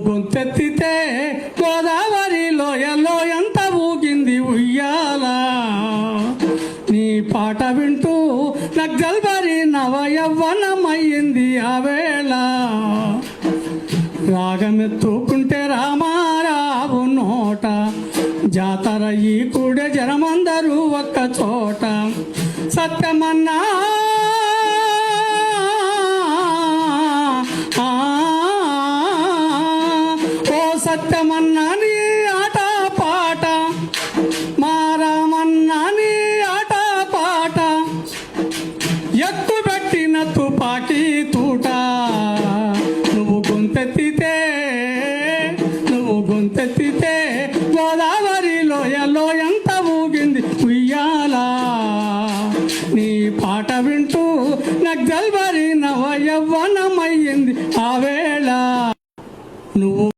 గొంతెత్తితే గోదావరి లోయలో ఎంత ఊగింది ఉయ్యాల. నీ పాట వింటూ నగ్జల్బరి నవయవ్వనమయ్యింది ఆ వేళ. రాగమెత్తుకుంటే రామారావు నోట జాతర ఈ కూడే జనమందరూ ఒక్క చోట. సత్యమన్నా సత్యమన్నా నీ ఆట పాట, మా రామన్నా నీ ఆట పాట, ఎక్కుబెట్టిన తుపాకీ తూట. నువ్వు గొంతెత్తితే గోదావరి లోయలో ఎంత ఊగింది ఉయ్యాల. నీ పాట వింటూ నగ్జల్బరి నవయవ్వనమయ్యింది ఆ వేళ. నువ్వు